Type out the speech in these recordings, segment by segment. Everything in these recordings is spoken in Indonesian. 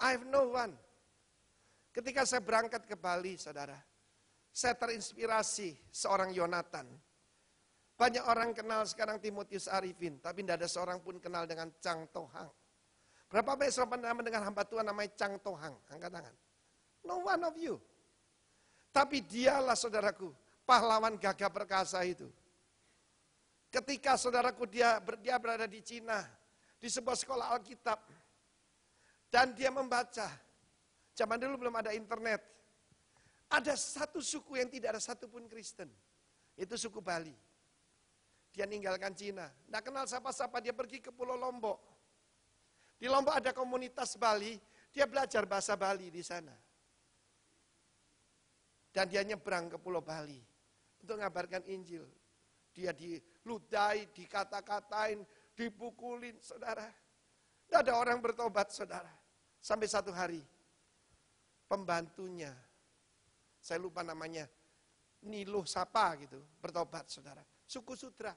I have no one. Ketika saya berangkat ke Bali, saudara, saya terinspirasi seorang Yonatan. Banyak orang kenal sekarang Timotius Arifin, tapi tidak ada seorang pun kenal dengan Chang Tohang. Berapa banyak saudara pernah mendengar hamba Tuhan namanya Chang Tohang? Angkat tangan. No one of you. Tapi dialah saudaraku, pahlawan gagah perkasa itu. Ketika saudaraku dia berada di Cina, di sebuah sekolah Alkitab, dan dia membaca. Zaman dulu belum ada internet. Ada satu suku yang tidak ada satupun Kristen. Itu suku Bali. Dia ninggalkan Cina. Tidak kenal siapa-siapa, dia pergi ke Pulau Lombok. Di Lombok ada komunitas Bali, dia belajar bahasa Bali di sana. Dan dia nyebrang ke Pulau Bali untuk mengabarkan Injil. Dia diludai, dikata-katain, dipukulin, saudara. Tidak ada orang bertobat, saudara. Sampai satu hari, pembantunya, saya lupa namanya, Niluh Sapa gitu, bertobat, saudara. Suku Sudra.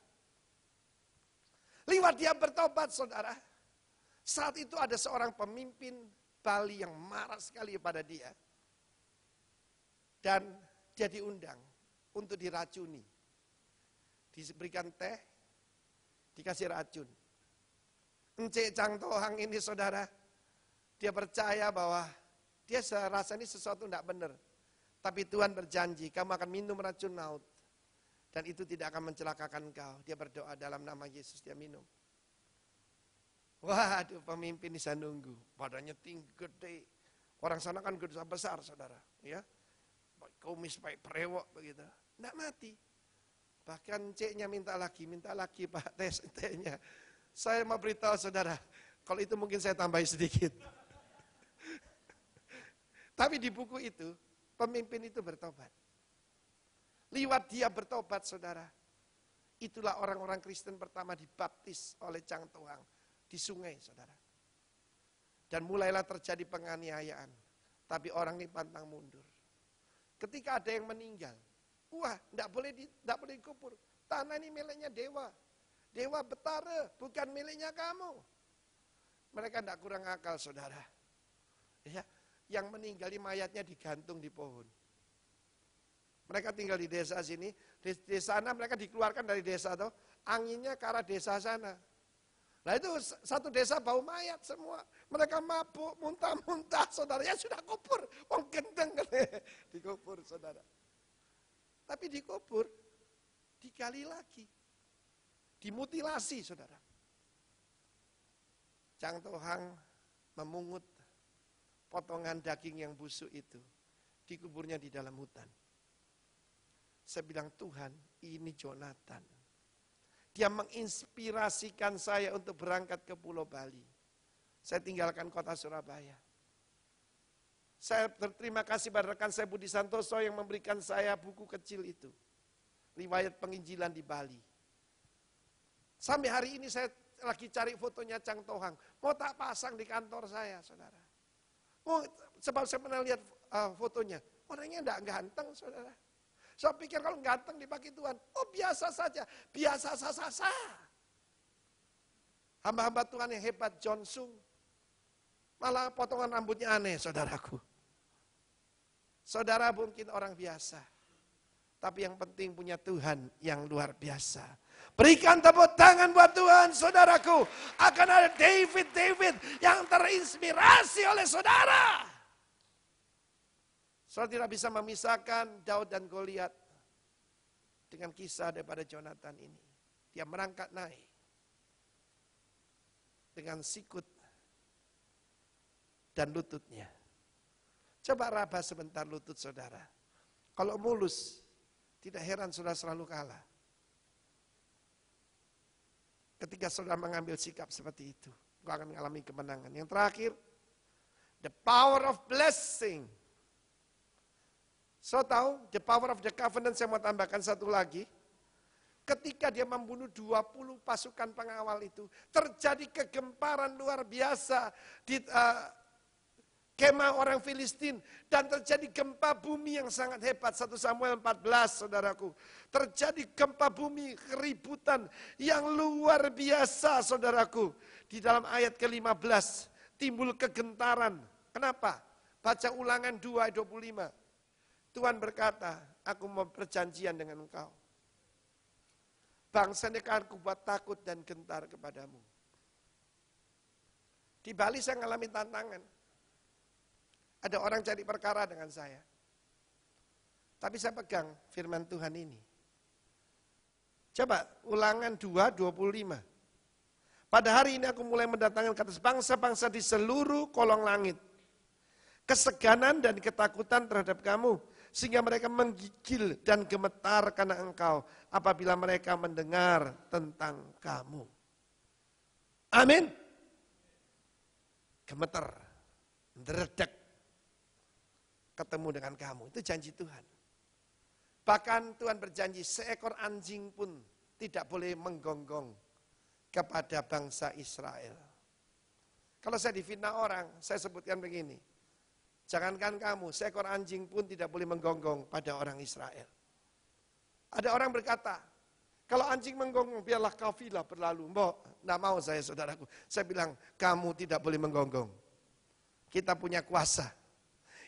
Lewat dia bertobat, saudara. Saat itu ada seorang pemimpin Bali yang marah sekali pada dia. Dan dia diundang untuk diracuni. Diberikan teh, dikasih racun. Encik Chang Tohang ini, saudara, dia percaya bahwa dia rasa ini sesuatu tidak benar. Tapi Tuhan berjanji, kamu akan minum racun maut. Dan itu tidak akan mencelakakan kau. Dia berdoa dalam nama Yesus, dia minum. Waduh, pemimpin bisa nunggu. Badannya tinggi, gede. Orang sana kan gede besar, saudara. Ya, kumis pakai perewok begitu. Tidak mati. Bahkan ceknya minta lagi Pak, tehnya. Saya mau beritahu saudara, kalau itu mungkin saya tambahin sedikit. Tapi di buku itu, pemimpin itu bertobat. Lewat dia bertobat, saudara. Itulah orang-orang Kristen pertama dibaptis oleh Chang Tohang di sungai, saudara. Dan mulailah terjadi penganiayaan. Tapi orang ini pantang mundur. Ketika ada yang meninggal, wah, tidak boleh dikubur. Tanah ini miliknya dewa. Dewa Betara, bukan miliknya kamu. Mereka tidak kurang akal, saudara. Ya, yang meninggal di mayatnya digantung di pohon. Mereka tinggal di desa sini, di sana mereka dikeluarkan dari desa tuh, anginnya ke arah desa sana. Nah itu satu desa bau mayat semua. Mereka mabuk, muntah-muntah, saudara. Ya sudah kubur, wong gendeng. Dikubur, saudara. Tapi dikubur, digali lagi. Dimutilasi, saudara. Chang Tohang memungut potongan daging yang busuk itu. Dikuburnya di dalam hutan. Saya bilang, Tuhan, ini Jonathan. Dia menginspirasikan saya untuk berangkat ke Pulau Bali. Saya tinggalkan kota Surabaya. Saya berterima kasih pada rekan saya Budi Santoso yang memberikan saya buku kecil itu. Riwayat penginjilan di Bali. Sampai hari ini saya lagi cari fotonya Chang Tohang. Mau tak pasang di kantor saya, saudara. Sebab saya pernah lihat fotonya. Orangnya enggak ganteng, saudara. Saya pikir kalau ganteng dipakai Tuhan, oh biasa saja, biasa sasa. Hamba-hamba Tuhan yang hebat, John Sung, malah potongan rambutnya aneh, saudaraku. Saudara mungkin orang biasa, tapi yang penting punya Tuhan yang luar biasa. Berikan tepuk tangan buat Tuhan, saudaraku. Akan ada David yang terinspirasi oleh saudara. Saudara tidak bisa memisahkan Daud dan Goliat dengan kisah daripada Jonathan ini. Dia merangkak naik dengan sikut dan lututnya. Coba raba sebentar lutut saudara. Kalau mulus, tidak heran saudara selalu kalah. Ketika saudara mengambil sikap seperti itu, kau akan mengalami kemenangan. Yang terakhir, the power of blessing. So tahu, the power of the covenant, saya mau tambahkan satu lagi. Ketika dia membunuh 20 pasukan pengawal itu, terjadi kegemparan luar biasa di kemah orang Filistin. Dan terjadi gempa bumi yang sangat hebat, 1 Samuel 14 saudaraku. Terjadi gempa bumi, keributan yang luar biasa saudaraku. Di dalam ayat ke-15, timbul kegentaran. Kenapa? Baca Ulangan 2 ayat 25. Tuhan berkata, aku mau perjanjian dengan engkau. Bangsa ini akan kubuat takut dan gentar kepadamu. Di Bali saya mengalami tantangan. Ada orang cari perkara dengan saya. Tapi saya pegang firman Tuhan ini. Coba Ulangan 2:25. Pada hari ini aku mulai mendatangkan ke atas bangsa-bangsa di seluruh kolong langit. Keseganan dan ketakutan terhadap kamu. Sehingga mereka menggigil dan gemetar karena engkau. Apabila mereka mendengar tentang kamu. Amin. Gemetar. Meredek. Ketemu dengan kamu. Itu janji Tuhan. Bahkan Tuhan berjanji seekor anjing pun tidak boleh menggonggong kepada bangsa Israel. Kalau saya difitnah orang, saya sebutkan begini. Jangankan kamu, seekor anjing pun tidak boleh menggonggong pada orang Israel. Ada orang berkata, kalau anjing menggonggong biarlah kafilah berlalu. Mbok, enggak mau saya saudaraku. Saya bilang, kamu tidak boleh menggonggong. Kita punya kuasa.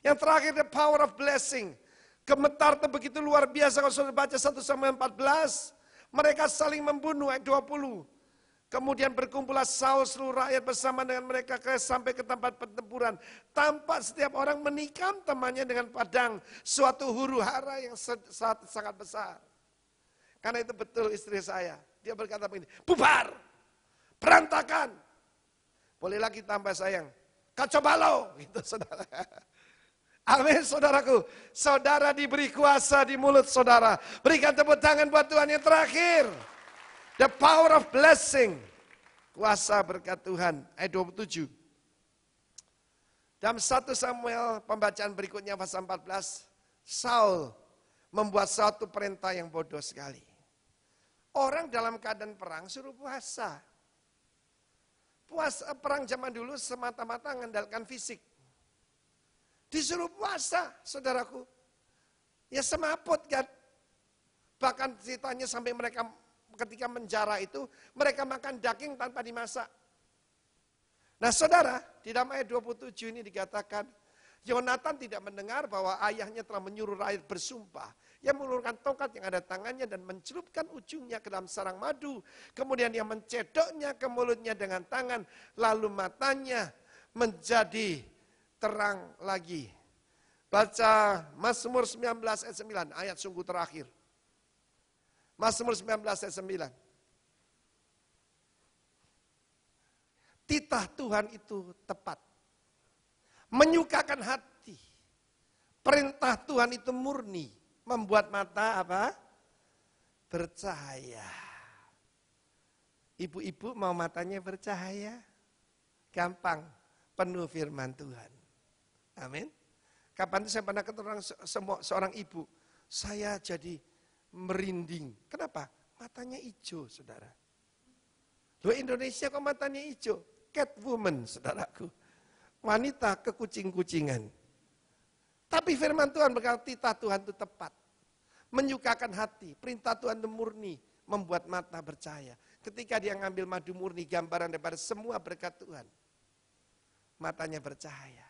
Yang terakhir, the power of blessing. Gemetar itu begitu luar biasa. Kalau saudara baca 1 Samuel 14, mereka saling membunuh ayat 20. Kemudian berkumpullah Saul seluruh rakyat bersama dengan mereka sampai ke tempat pertempuran. Tampak setiap orang menikam temannya dengan padang. Suatu huru hara yang sangat besar. Karena itu betul istri saya. Dia berkata begini, bubar, berantakan. Boleh lagi tambah sayang, kacau balau. Gitu saudara. Amin saudaraku. Saudara diberi kuasa di mulut saudara. Berikan tepuk tangan buat Tuhan. Yang terakhir. The power of blessing. Kuasa berkat Tuhan. Ayat 27. Dalam 1 Samuel pembacaan berikutnya pasal 14. Saul membuat satu perintah yang bodoh sekali. Orang dalam keadaan perang suruh puasa. Puasa perang zaman dulu semata-mata mengandalkan fisik. Disuruh puasa, saudaraku. Ya semaput kan. Bahkan ceritanya sampai mereka ketika menjara itu, mereka makan daging tanpa dimasak. Nah saudara, di dalam ayat 27 ini dikatakan, Yonatan tidak mendengar bahwa ayahnya telah menyuruh rakyat bersumpah. Ia mengulurkan tongkat yang ada tangannya dan mencelupkan ujungnya ke dalam sarang madu. Kemudian dia mencedoknya ke mulutnya dengan tangan, lalu matanya menjadi terang lagi. Baca Mazmur 19 ayat 9, ayat sungguh terakhir. Mazmur 19 ayat 9. Titah Tuhan itu tepat. Menyukakan hati. Perintah Tuhan itu murni. Membuat mata apa? Bercahaya. Ibu-ibu mau matanya bercahaya? Gampang. Penuh firman Tuhan. Amin. Kapan itu saya pernah ketemu seorang ibu. Saya jadi merinding. Kenapa? Matanya hijau, saudara. Loh Indonesia kok matanya hijau? Catwoman, saudaraku. Wanita kekucing-kucingan. Tapi firman Tuhan berkata titah Tuhan itu tepat. Menyukakan hati. Perintah Tuhan itu murni. Membuat mata bercahaya. Ketika dia ngambil madu murni gambaran daripada semua berkat Tuhan. Matanya bercahaya.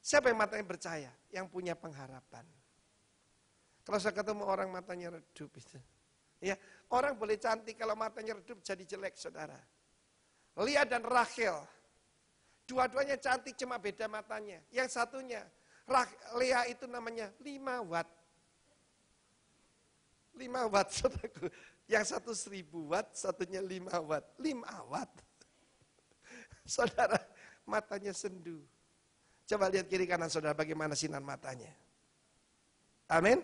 Siapa yang matanya bercahaya? Yang punya pengharapan. Kalau saya ketemu orang matanya redup itu. Ya, orang boleh cantik kalau matanya redup jadi jelek, saudara. Lia dan Rachel. Dua-duanya cantik cuma beda matanya. Yang satunya, Lea itu namanya 5 watt. 5 watt, saudaraku. Yang satu 1000 watt, satunya 5 watt. 5 watt. Saudara, matanya sendu. Coba lihat kiri kanan saudara bagaimana sinar matanya. Amin.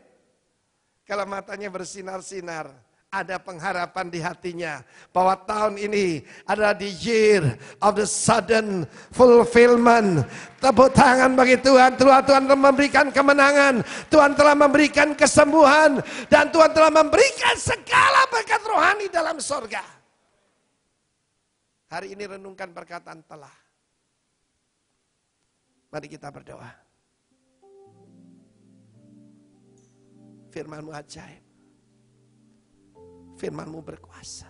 Kalau matanya bersinar-sinar, ada pengharapan di hatinya. Bahwa tahun ini adalah the year of the sudden fulfillment. Tepuk tangan bagi Tuhan. Tuhan telah memberikan kemenangan. Tuhan telah memberikan kesembuhan. Dan Tuhan telah memberikan segala berkat rohani dalam sorga. Hari ini renungkan perkataan telah. Mari kita berdoa. Firman-Mu ajaib. Firman-Mu berkuasa.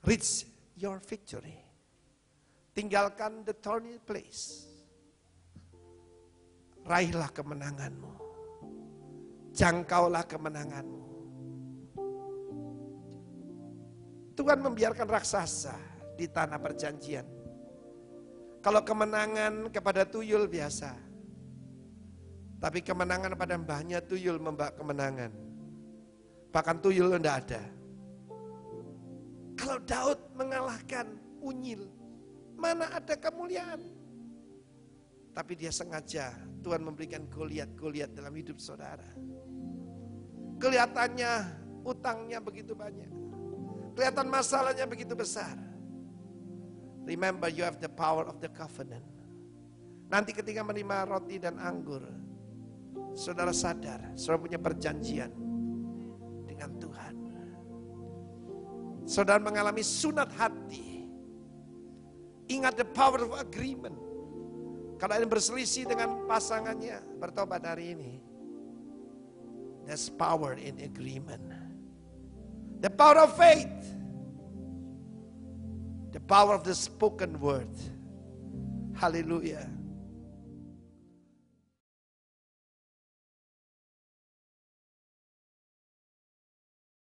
Reach your victory. Tinggalkan the thorny place. Raihlah kemenanganmu. Jangkaulah kemenanganmu. Tuhan membiarkan raksasa di tanah perjanjian. Kalau kemenangan kepada tuyul biasa. Tapi kemenangan pada mbahnya tuyul membawa kemenangan. Bahkan tuyul tidak ada. Kalau Daud mengalahkan unyil, mana ada kemuliaan. Tapi dia sengaja, Tuhan memberikan Goliat dalam hidup saudara. Kelihatannya utangnya begitu banyak. Kelihatan masalahnya begitu besar. Remember, you have the power of the covenant. Nanti ketika menerima roti dan anggur, saudara sadar, saudara punya perjanjian dengan Tuhan. Saudara mengalami sunat hati. Ingat the power of agreement. Kalau ada berselisih dengan pasangannya, bertobat hari ini. There's power in agreement. The power of faith. The power of the spoken word. Hallelujah.